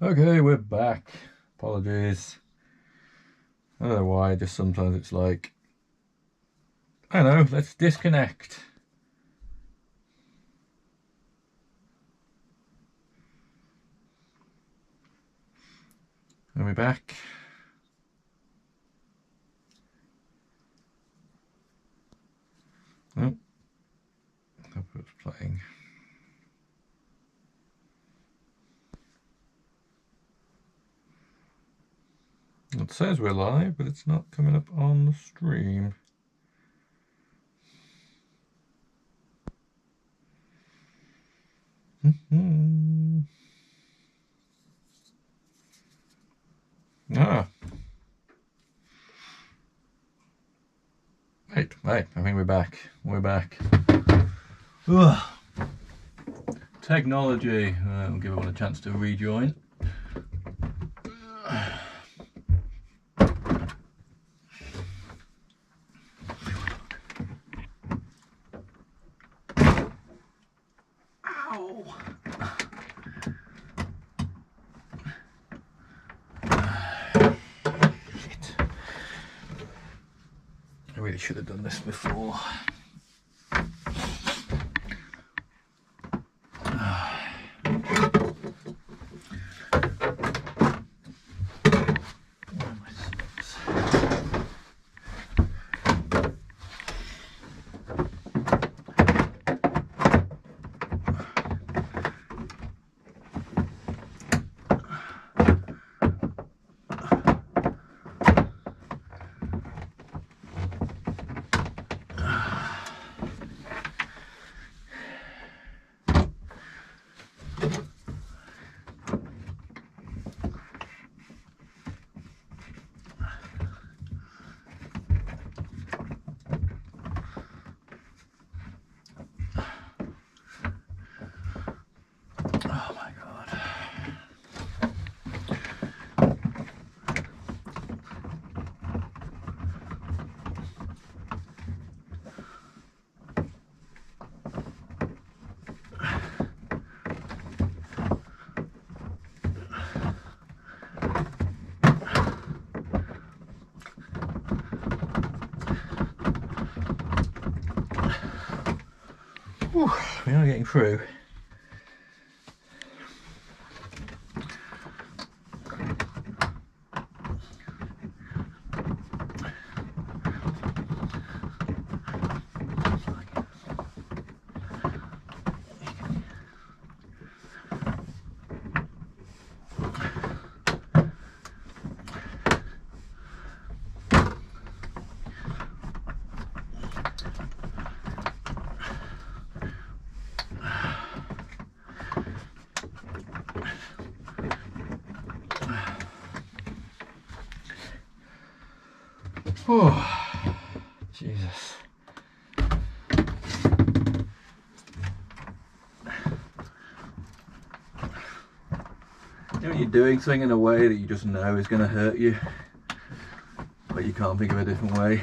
Okay, we're back. Apologies. I don't know why, just sometimes it's like, I don't know, let's disconnect. Are we back? Oh, hope it's playing. It says we're live, but it's not coming up on the stream. Ah. Wait, I think we're back. We're back. Ugh. Technology. We'll give everyone a chance to rejoin. Ow! Shit. I really should have done this before. Whew, we are getting through. Oh, Jesus. You know when you're doing something in a way that you just know is going to hurt you, but you can't think of a different way.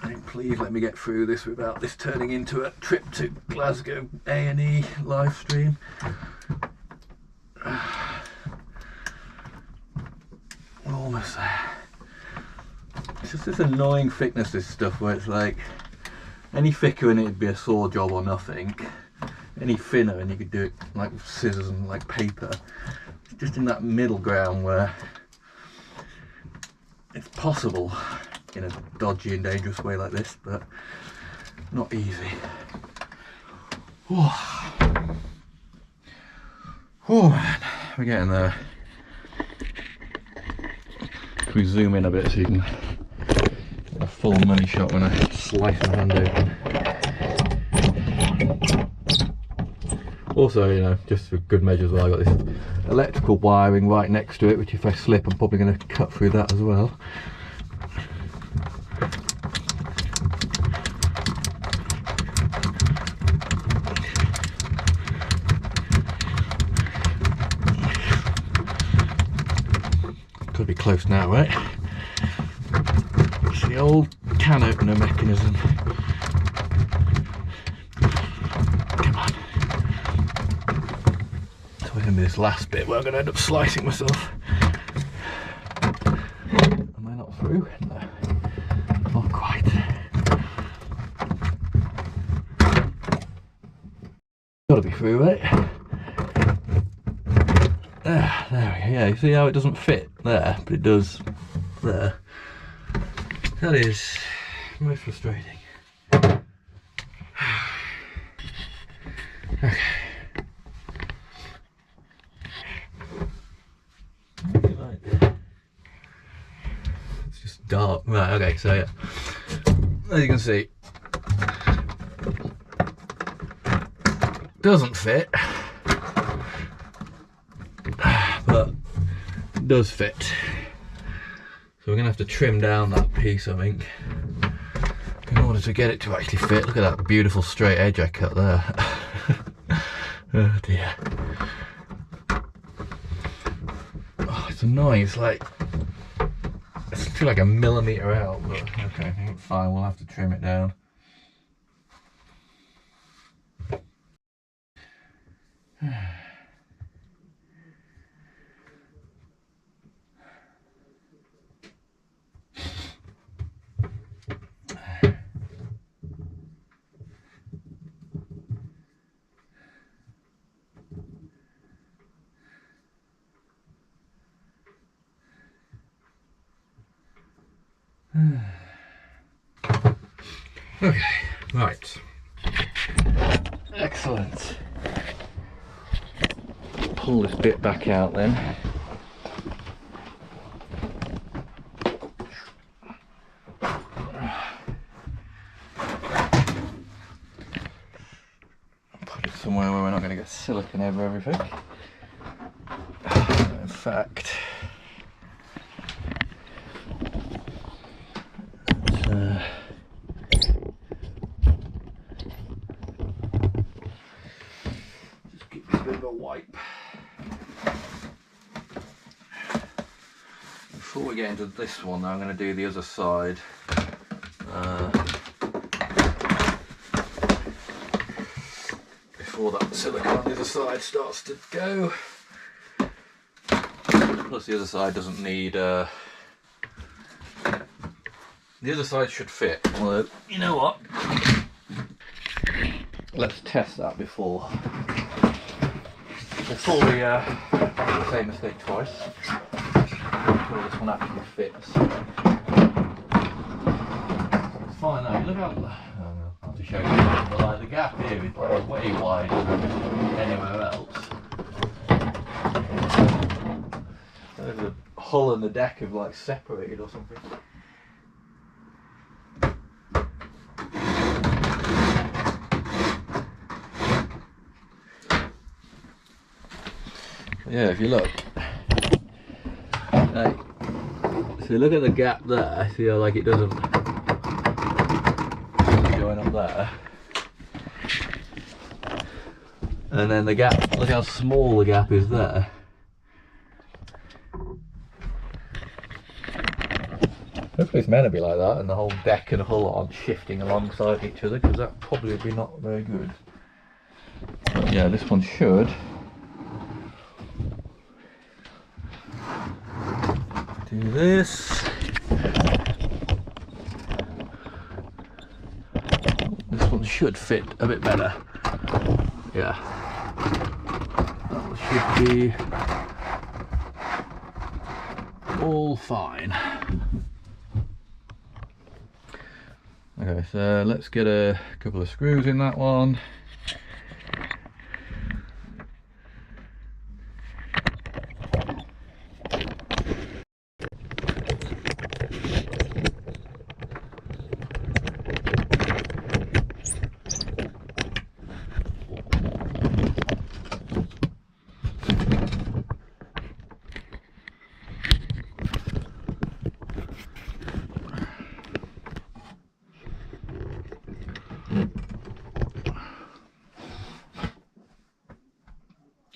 And please let me get through this without this turning into a trip to Glasgow A&E live stream. Almost there. It's just this annoying thickness, this stuff, where it's like any thicker and it'd be a saw job or nothing, any thinner and you could do it like with scissors and like paper. It's just in that middle ground where it's possible in a dodgy and dangerous way like this, but not easy. Oh, oh man, we're getting there. Can we zoom in a bit so you can get a full money shot when I slice my hand open? Also, you know, just for good measure as well, I've got this electrical wiring right next to it, which if I slip I'm probably going to cut through that as well. Could be close now, right? It's the old can opener mechanism. Come on. going to be this last bit where I'm going to end up slicing myself. Am I not through? No, not quite. Got to be through, right? There we go. Yeah, you see how it doesn't fit there, but it does there. That is most frustrating. Okay. It's just dark. Right, okay, so yeah. As you can see, doesn't fit, but does fit. So we're going to have to trim down that piece, I think, in order to get it to actually fit. Look at that beautiful straight edge I cut there. Oh dear. Oh, it's annoying. It's like, it's still like a millimetre out, but okay, fine, we'll have to trim it down. Okay, right. Excellent. Pull this bit back out then. Put it somewhere where we're not going to get silicone over everything. In fact, just give it a bit of a wipe. Before we get into this one, I'm going to do the other side. Before that silicone on the other side starts to go. Plus the other side doesn't need, the other side should fit, although, you know what? Let's test that before we make the same mistake twice. Before this one actually fits. It's fine now, look how, I'll have to show you, but like the gap here is like way wider than anywhere else. There's a hole in the deck of like separated or something. Yeah, if you look, like, so look at the gap there, see how like it doesn't going up there, and then the gap, look how small the gap is there. Hopefully it's meant to be like that and the whole deck and hull aren't shifting alongside each other, because that probably would be not very good. But yeah, this one should. Do this. This one should fit a bit better. Yeah. That should be all fine. Okay, so let's get a couple of screws in that one.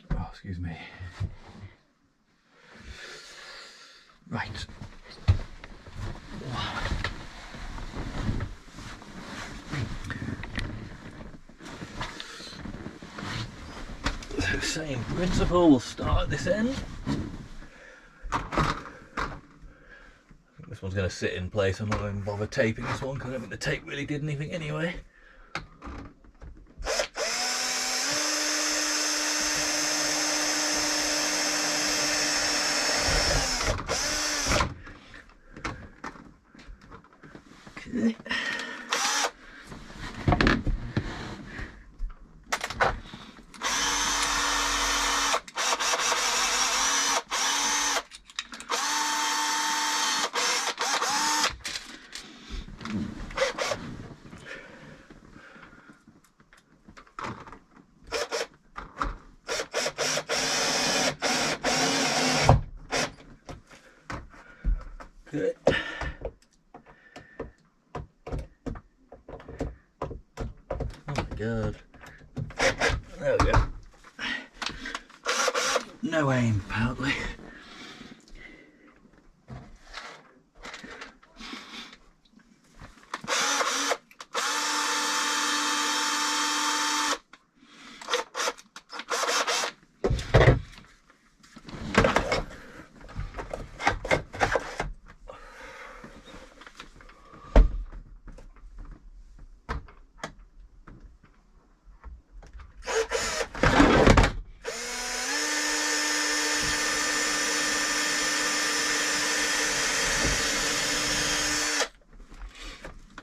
Oh, excuse me. Right. So same principle, we'll start at this end. This one's going to sit in place. I'm not going to bother taping this one because I don't think the tape really did anything anyway. Okay. Good. Oh my god. There we go. No aim, apparently.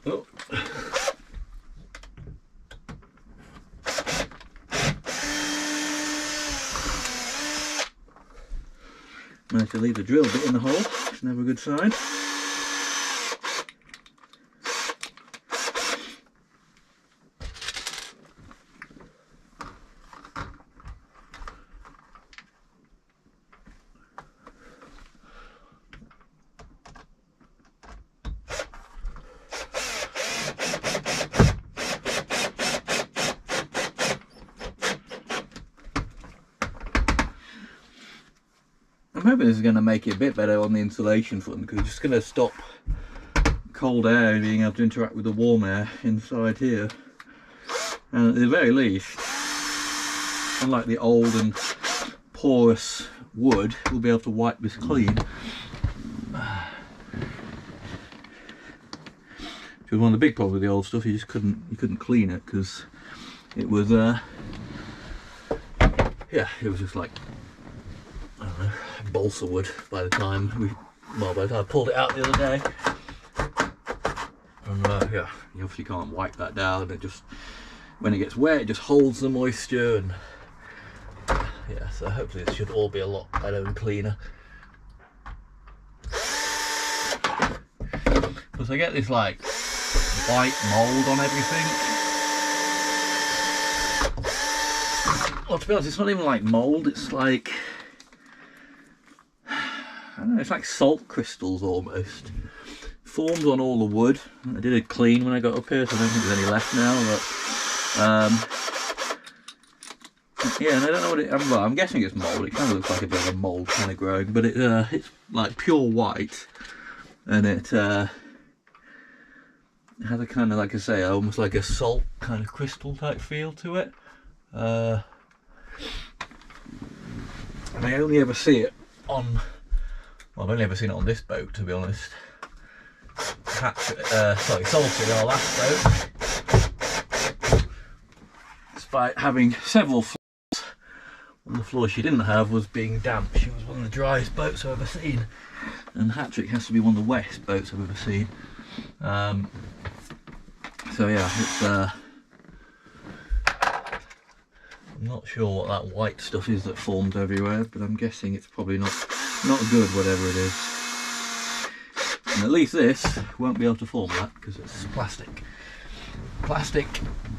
Oh. Managed to leave the drill bit in the hole, it's never a good sign. I'm hoping this is going to make it a bit better on the insulation front because it's just going to stop cold air being able to interact with the warm air inside here. And at the very least, unlike the old and porous wood, we'll be able to wipe this clean. Which was one of the big problems with the old stuff, you couldn't clean it because it was yeah, it was just like, I don't know, balsa wood by the time I pulled it out the other day. And yeah, you obviously can't wipe that down. It just, when it gets wet, it just holds the moisture, and yeah, so hopefully it should all be a lot better and cleaner. Because I get this like white mould on everything. Well, to be honest, it's not even like mould, it's like, I don't know, it's like salt crystals almost. Forms on all the wood. I did a clean when I got up here, so I don't think there's any left now, but yeah, and I don't know what it, well, I'm guessing it's mould. It kind of looks like a bit of a mould kind of growing, but it's like pure white, and it has a kind of, like I say, almost like a salt kind of crystal type feel to it. And I only ever see it on, well, I've only ever seen it on this boat, to be honest. Sorry, Salty, our last boat. Despite having several floors, one of the floors she didn't have was being damp. She was one of the driest boats I've ever seen. And Hattrick has to be one of the wettest boats I've ever seen. So yeah, it's I'm not sure what that white stuff is that forms everywhere, but I'm guessing it's probably not good, whatever it is. And at least this won't be able to form that because it's plastic. Plastic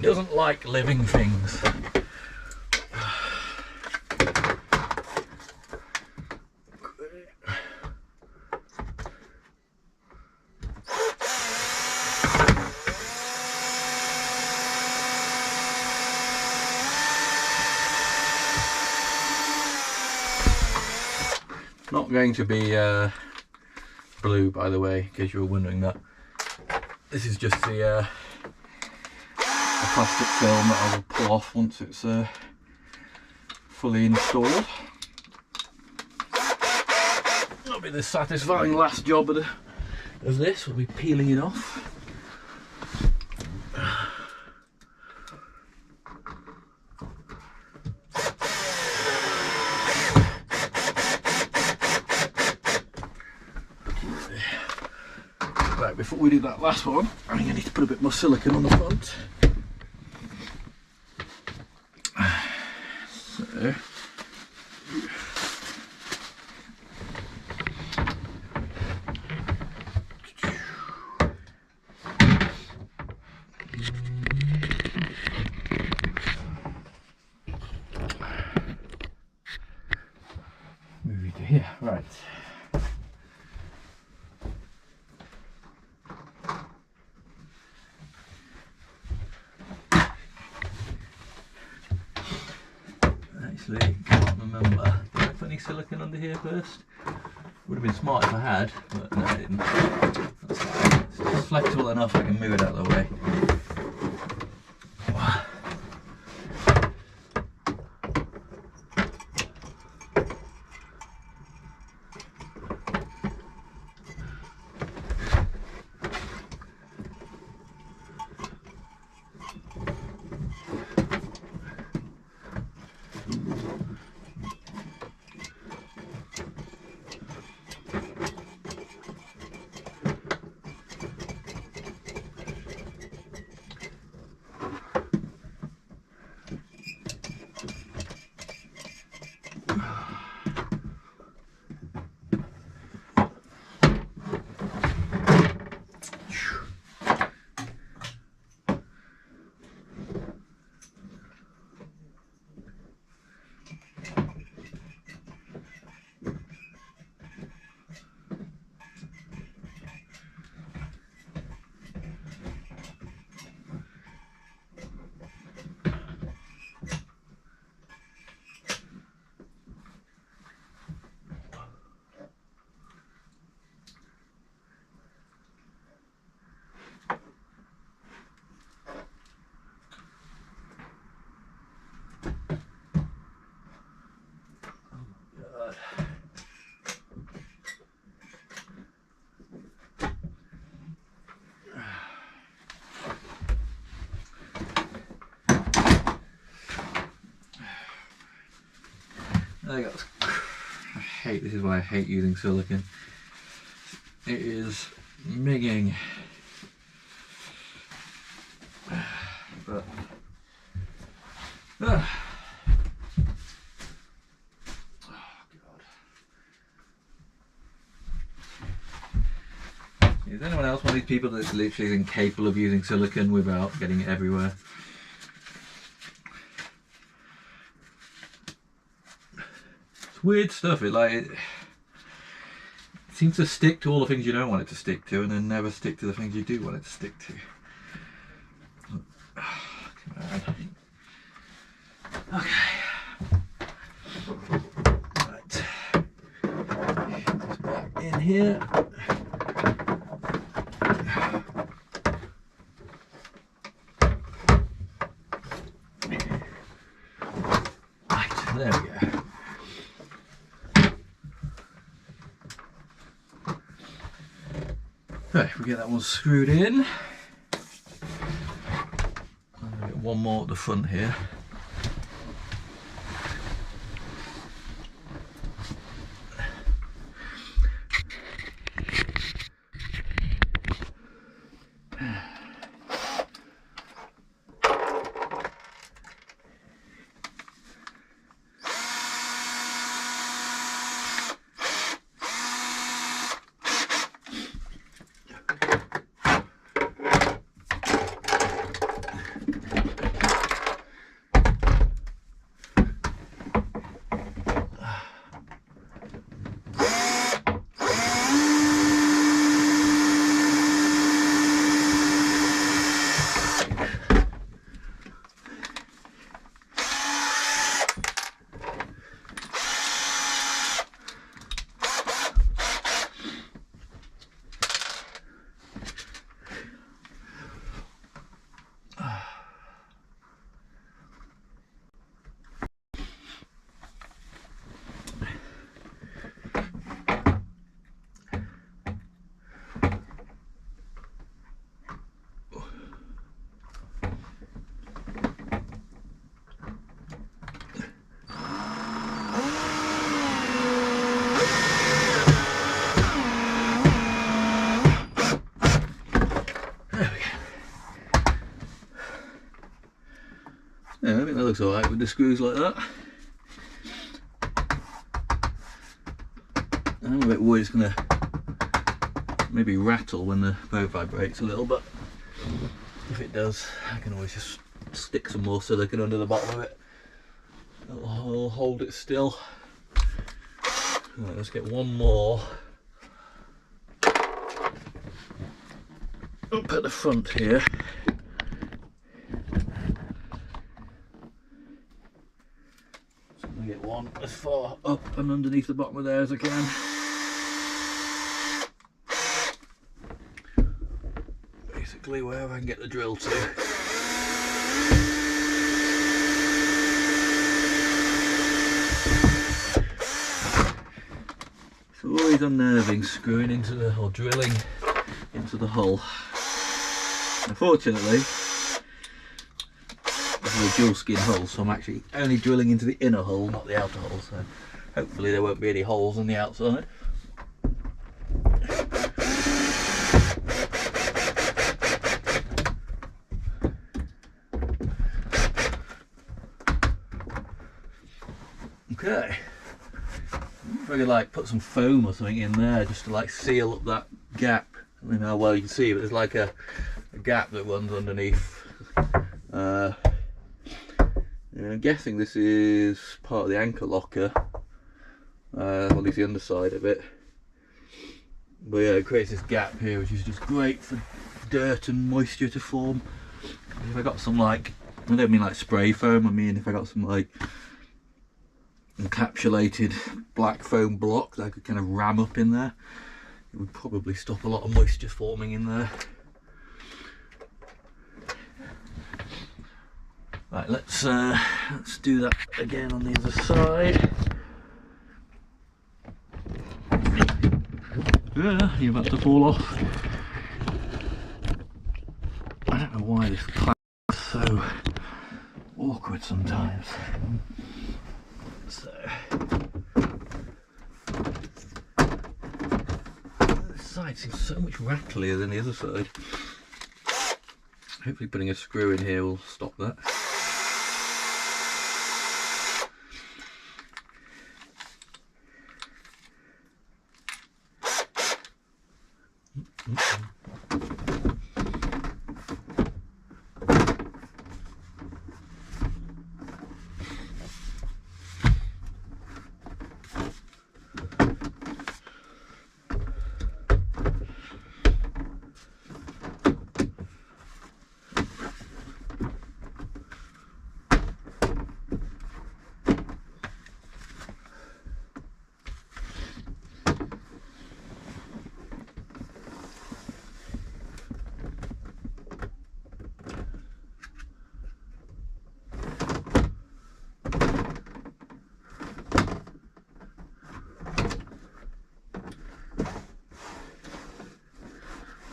doesn't like living things. Not going to be blue, by the way, in case you were wondering that. This is just the plastic film that I will pull off once it's fully installed. That'll be the satisfying last job of this. We'll be peeling it off. Right, before we do that last one, I think I need to put a bit more silicone on the front. So, move it to here, right. Actually, can't remember. Did I put any silicone under here first? Would have been smart if I had, but no, I didn't. That's fine. It's just flexible enough I can move it out of the way. This is why I hate using silicone. It is minging. But oh God. Is anyone else one of these people that's literally incapable of using silicone without getting it everywhere? Weird stuff. It seems to stick to all the things you don't want it to stick to, and then never stick to the things you do want it to stick to. Oh, come on. Okay. Right. It's back in here. Right. There we go. Okay, we get that one screwed in. I'll get one more at the front here. Yeah, I think that looks alright with the screws like that. I'm a bit worried it's going to maybe rattle when the boat vibrates a little, but if it does, I can always just stick some more silicone under the bottom of it. It'll hold it still. Right, let's get one more up at the front here. So I'm going to get one as far up and underneath the bottom of there as I can. Basically wherever I can get the drill to. It's always unnerving screwing into the, or drilling into the hull. Unfortunately, this is a dual skin hull, so I'm actually only drilling into the inner hull, not the outer hull, so hopefully there won't be any holes on the outside. Okay, maybe like put some foam or something in there just to like seal up that gap. I don't know how well you can see, but there's like a gap that runs underneath. I'm guessing this is part of the anchor locker, well at least the underside of it. But yeah, it creates this gap here which is just great for dirt and moisture to form. If I got some like, I don't mean like spray foam, I mean if I got some like encapsulated black foam block that I could kind of ram up in there, it would probably stop a lot of moisture forming in there. Right, let's do that again on the other side. Yeah, you're about to fall off. I don't know why this clamp is so awkward sometimes. So this side seems so much rattlier than the other side. Hopefully putting a screw in here will stop that.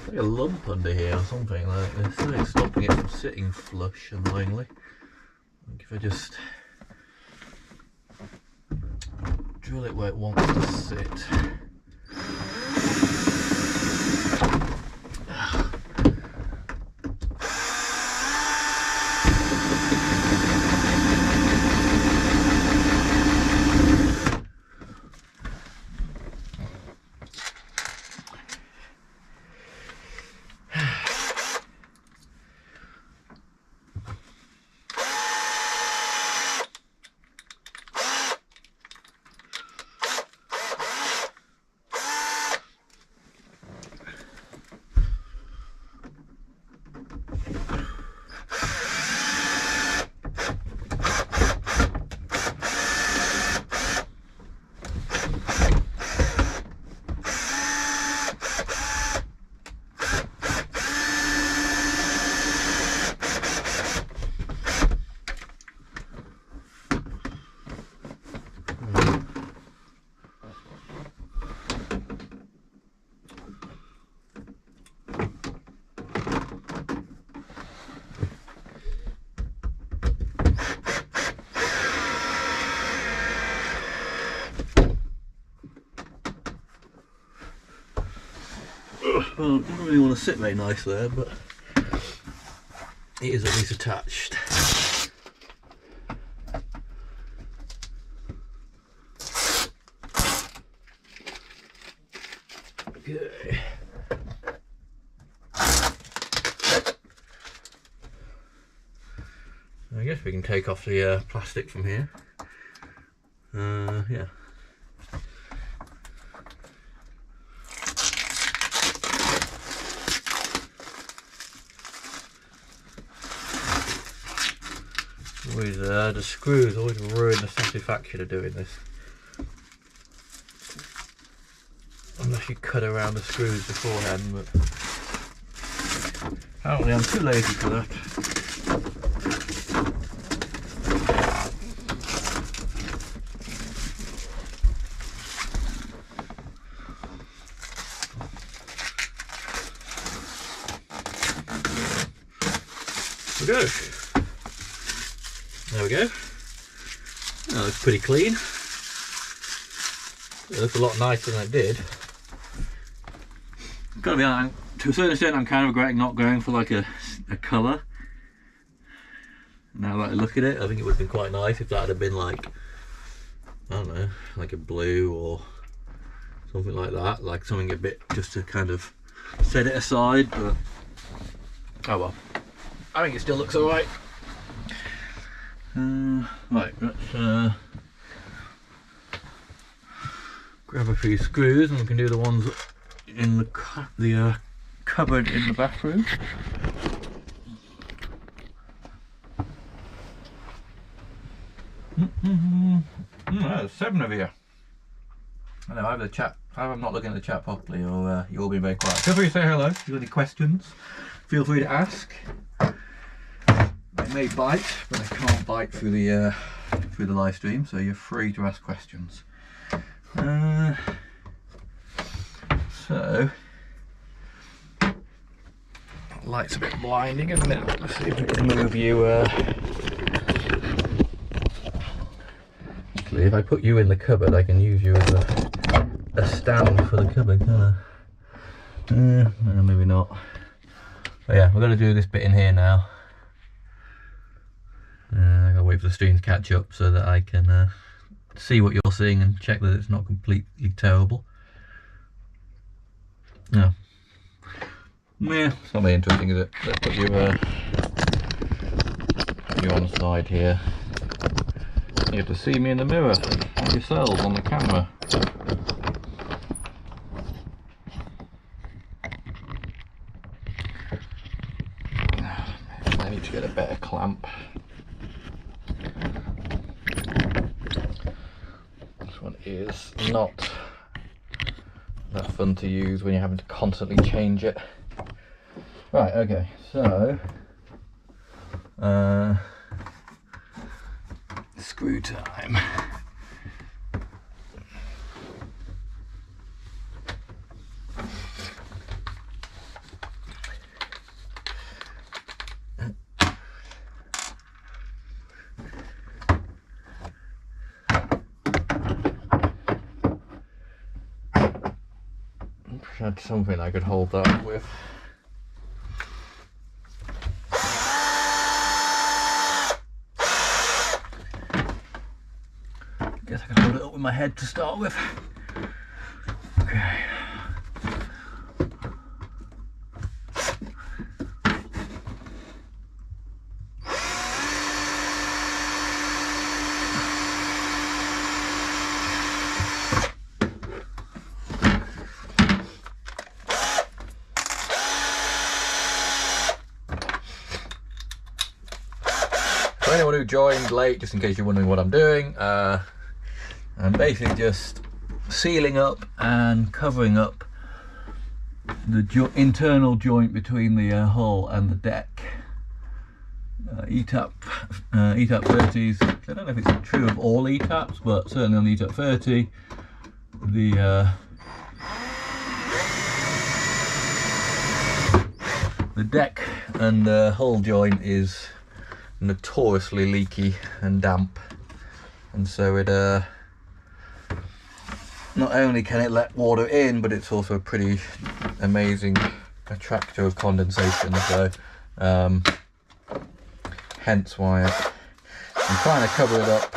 Like a lump under here or something like this. It's stopping it from sitting flush, annoyingly. Like if I just drill it where it wants to sit. Well, it doesn't really want to sit very nice there, but it is at least attached. Okay. I guess we can take off the plastic from here. Yeah. Always, the screws always ruin the satisfaction of doing this. Unless you cut around the screws beforehand, but apparently I'm too lazy for that. There we go. There we go. That looks pretty clean. It looks a lot nicer than it did. Gotta be honest, to a certain extent I'm kind of regretting not going for like a colour. Now that I look at it, I think it would have been quite nice if that had been like, I don't know, like a blue or something like that, like something a bit just to kind of set it aside, but oh well. I think it still looks alright. Right, let's grab a few screws and we can do the ones in the cupboard in the bathroom. There's 7 of you. I know, either I'm not looking at the chat properly, or you're all being very quiet. Feel free to say hello. If you've got any questions, feel free to ask. I may bite, but I can't bite through the live stream, so you're free to ask questions. So, light's a bit blinding, isn't it? Let's see if we can move you. Actually, if I put you in the cupboard, I can use you as a stand for the cupboard, can't I? No, maybe not. But yeah, we're going to do this bit in here now. I gotta wait for the stream to catch up so that I can see what you're seeing and check that it's not completely terrible. No. Yeah, it's not very interesting, is it? Let's put you on the side here. You have to see me in the mirror yourselves on the camera. I need to get a better clamp. Is not that fun to use when you're having to constantly change it. Right, okay, so screw time. Had something I could hold that up with. Guess I can hold it up with my head to start with. Okay. For anyone who joined late, just in case you're wondering what I'm doing, I'm basically just sealing up and covering up the internal joint between the hull and the deck. ETAP 30s, I don't know if it's true of all ETAPs, but certainly on the ETAP 30, the deck and hull joint is notoriously leaky and damp, and so it not only can it let water in, but it's also a pretty amazing attractor of condensation, so hence why I'm trying to cover it up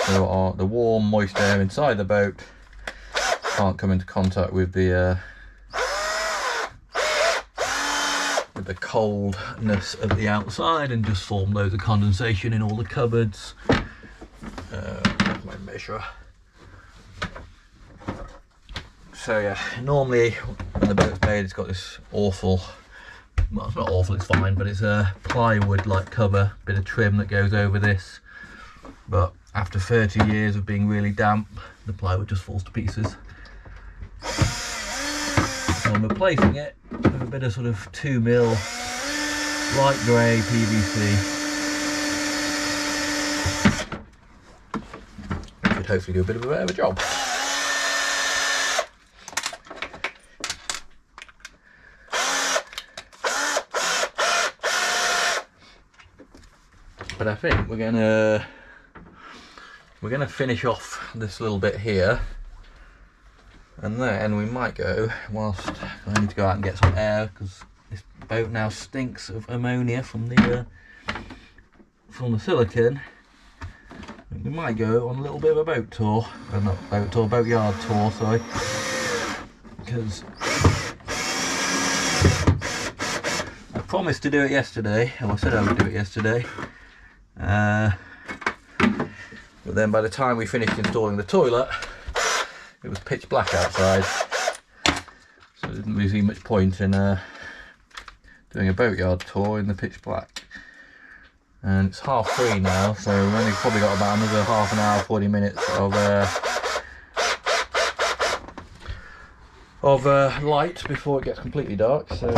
so the warm moist air inside the boat can't come into contact with the coldness of the outside and just form loads of condensation in all the cupboards. Where's my measurer? So yeah, normally when the boat's made, it's got this awful, well, it's not awful, it's fine, but it's a plywood like cover, bit of trim that goes over this. But after 30 years of being really damp, the plywood just falls to pieces. So I'm replacing it with a bit of sort of 2mm light grey PVC. Should hopefully do a bit of a job. But I think we're gonna finish off this little bit here, and then we might go, whilst I need to go out and get some air because this boat now stinks of ammonia from the silicone. We might go on a little bit of a boat tour, not boat tour, boatyard tour, sorry, because I promised to do it yesterday, or I said I would do it yesterday. But then by the time we finished installing the toilet, it was pitch black outside, so there didn't really see much point in doing a boatyard tour in the pitch black. And it's 3:30 now, so we've only probably got about another half an hour, 40 minutes of light before it gets completely dark, so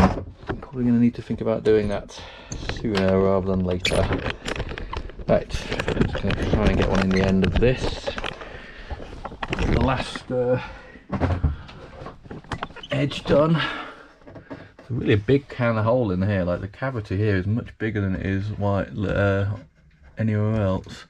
I'm probably going to need to think about doing that sooner rather than later. Right, I'm just going to try and get one in the end of this. The last edge done. It's really a big kind of hole in here, like the cavity here is much bigger than it is anywhere else.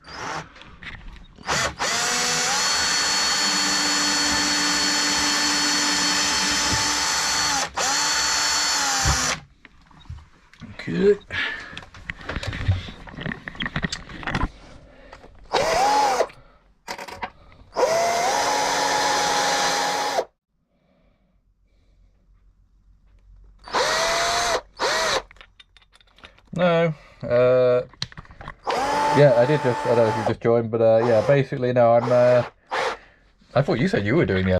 Okay. No, yeah, I did just, I don't know if you just joined, but yeah, basically no, I thought you said you were doing the